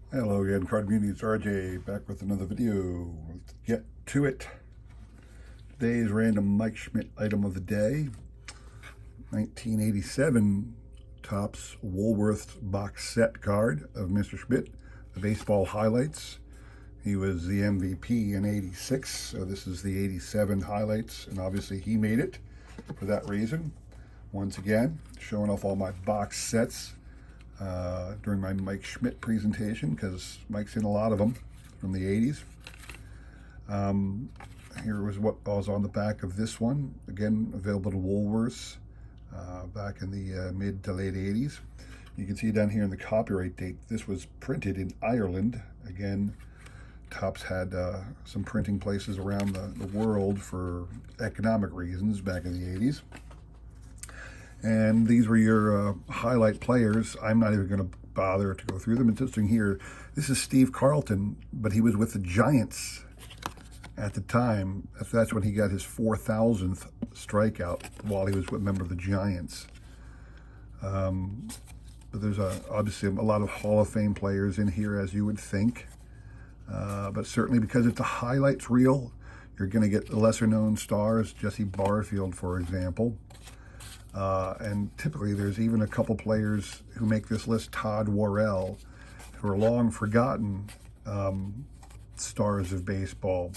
Hello again, Card Community. It's RJ back with another video. Let's get to it. Today's random Mike Schmidt item of the day. 1987 Topps Woolworths box set card of Mr. Schmidt, the baseball highlights. He was the MVP in 86, so this is the 87 highlights, and obviously he made it for that reason. Once again, showing off all my box sets during my Mike Schmidt presentation, because Mike's in a lot of them from the 80s. Here was what was on the back of this one. Again, available to Woolworths back in the mid to late 80s. You can see down here in the copyright date, this was printed in Ireland. Again, Topps had some printing places around the world for economic reasons back in the 80s. And these were your highlight players. I'm not even going to bother to go through them. It's interesting here. This is Steve Carlton, but he was with the Giants at the time. That's when he got his 4,000th strikeout while he was a member of the Giants. But there's obviously a lot of Hall of Fame players in here, as you would think. But certainly because it's a highlights reel, you're going to get the lesser known stars, Jesse Barfield, for example. And typically there's even a couple players who make this list, Todd Worrell, who are long forgotten stars of baseball.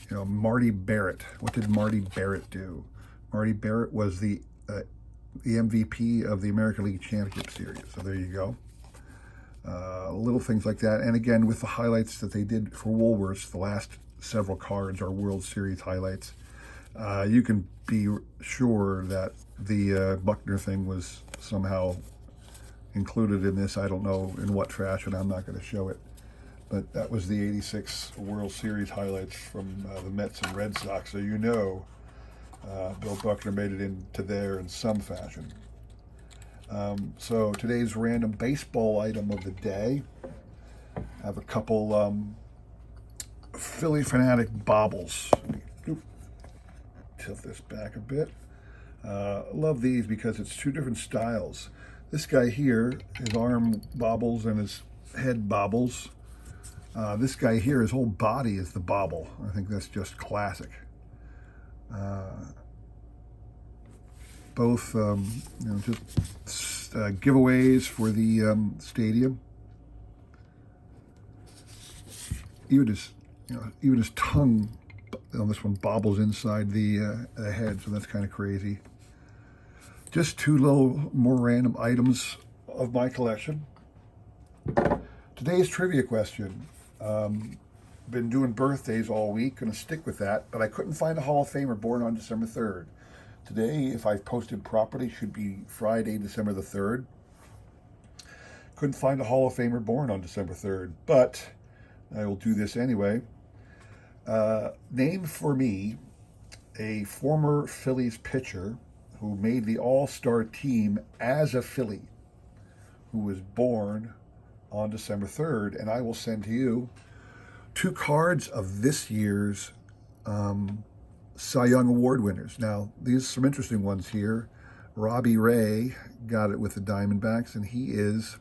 You know, Marty Barrett. What did Marty Barrett do? Marty Barrett was the MVP of the American League Championship Series. So there you go. Little things like that. And again, with the highlights that they did for Woolworths, the last several cards are World Series highlights. You can be sure that the Buckner thing was somehow included in this. I don't know in what fashion. I'm not going to show it. But that was the 86 World Series highlights from the Mets and Red Sox. So you know Bill Buckner made it into there in some fashion. So today's random baseball item of the day. I have a couple Philly Fanatic Bobbles. Tilt this back a bit. Love these because it's two different styles. This guy here, his arm bobbles and his head bobbles. This guy here, his whole body is the bobble. I think that's just classic. Both, just giveaways for the stadium. Even his tongue on this one bobbles inside the head, so that's kind of crazy. Just two little more random items of my collection. Today's trivia question. Been doing birthdays all week, gonna stick with that, but I couldn't find a Hall of Famer born on December 3rd. Today, if I've posted properly, should be Friday, December the 3rd. Couldn't find a Hall of Famer born on December 3rd, but I will do this anyway. Name for me a former Phillies pitcher who made the All-Star team as a Philly, who was born on December 3rd, and I will send to you two cards of this year's Cy Young Award winners. Now, these are some interesting ones here. Robbie Ray got it with the Diamondbacks, and he is,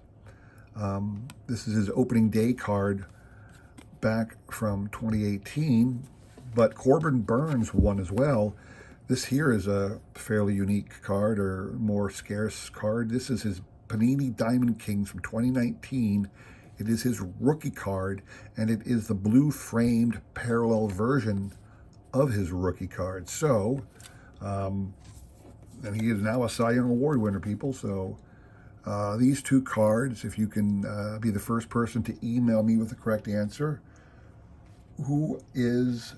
this is his opening day card back from 2018, but Corbin Burns won as well. This here is a fairly unique card, or more scarce card. This is his Panini Diamond Kings from 2019. It is his rookie card, and it is the blue framed parallel version of his rookie card. So, and he is now a Cy Young Award winner, people. So these two cards, if you can be the first person to email me with the correct answer, who is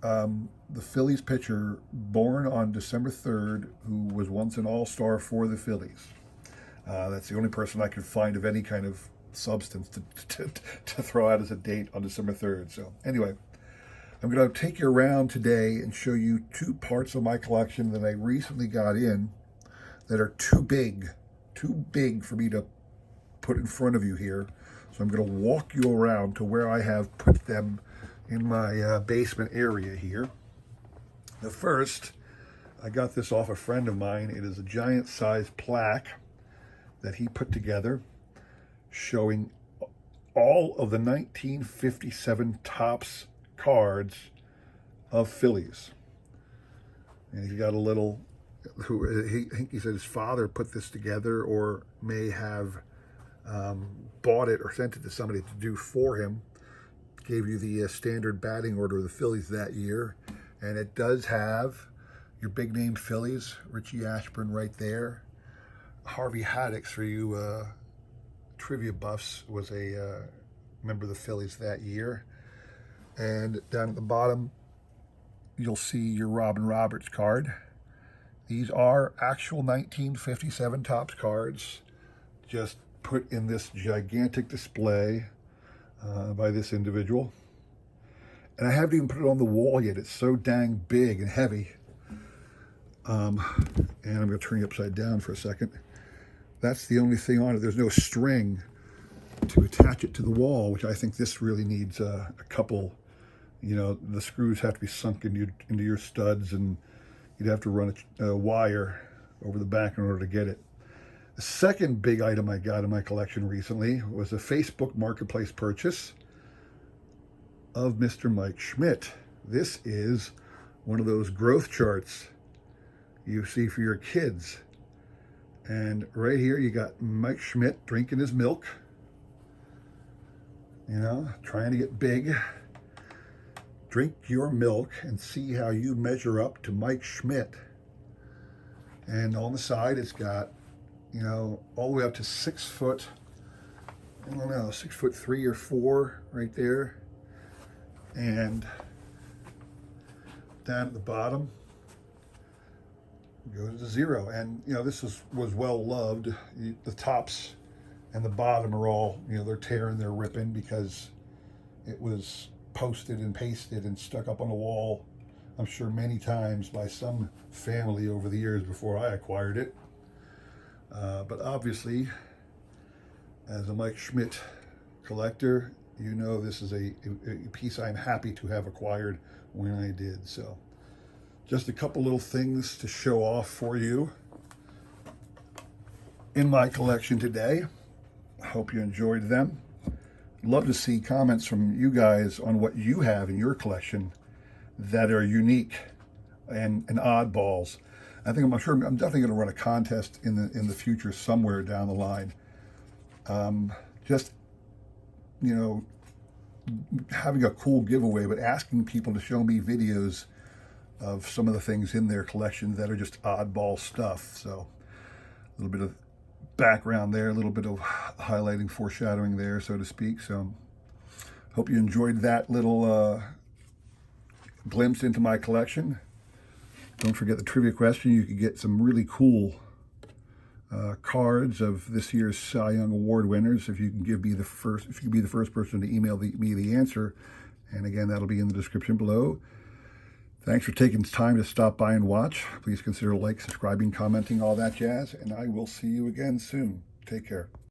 the Phillies pitcher born on December 3rd, who was once an all-star for the Phillies. That's the only person I could find of any kind of substance to throw out as a date on December 3rd. So anyway, I'm going to take you around today and show you two parts of my collection that I recently got in that are too big for me to put in front of you here. So I'm going to walk you around to where I have put them in my basement area here. The first, I got this off a friend of mine. It is a giant size plaque that he put together showing all of the 1957 Topps cards of Phillies. And he's got a little, I think he said his father put this together or may have bought it or sent it to somebody to do for him. Gave you the standard batting order of the Phillies that year. And it does have your big name Phillies, Richie Ashburn right there. Harvey Haddix, for you trivia buffs, was a member of the Phillies that year. And down at the bottom, you'll see your Robin Roberts card. These are actual 1957 Topps cards, just put in this gigantic display by this individual. And I haven't even put it on the wall yet. It's so dang big and heavy. And I'm going to turn it upside down for a second. That's the only thing on it. There's no string to attach it to the wall, which I think this really needs a couple. You know, the screws have to be sunk into your studs, and you'd have to run a wire over the back in order to get it. The second big item I got in my collection recently was a Facebook Marketplace purchase of Mr. Mike Schmidt. This is one of those growth charts you see for your kids. And right here you got Mike Schmidt drinking his milk, you know, trying to get big. Drink your milk and see how you measure up to Mike Schmidt. And on the side it's got, you know, all the way up to 6 foot, I don't know, 6'3" or 4 right there. And down at the bottom goes to 0. And you know, this was well loved. The tops and the bottom are all, you know, they're tearing, they're ripping because it was posted and pasted and stuck up on the wall, I'm sure many times by some family over the years before I acquired it. But obviously, as a Mike Schmidt collector, you know this is a piece I'm happy to have acquired when I did. So just a couple little things to show off for you in my collection today. I hope you enjoyed them. Love to see comments from you guys on what you have in your collection that are unique and oddballs. I'm definitely going to run a contest in the future somewhere down the line. Just, you know, having a cool giveaway, but asking people to show me videos of some of the things in their collection that are just oddball stuff. So a little bit of background there, a little bit of highlighting, foreshadowing there, so to speak. So hope you enjoyed that little glimpse into my collection. Don't forget the trivia question. You could get some really cool cards of this year's Cy Young Award winners if you can be the first person to email me the answer. And again, that'll be in the description below. Thanks for taking time to stop by and watch. Please consider subscribing, commenting, all that jazz, and I will see you again soon. Take care.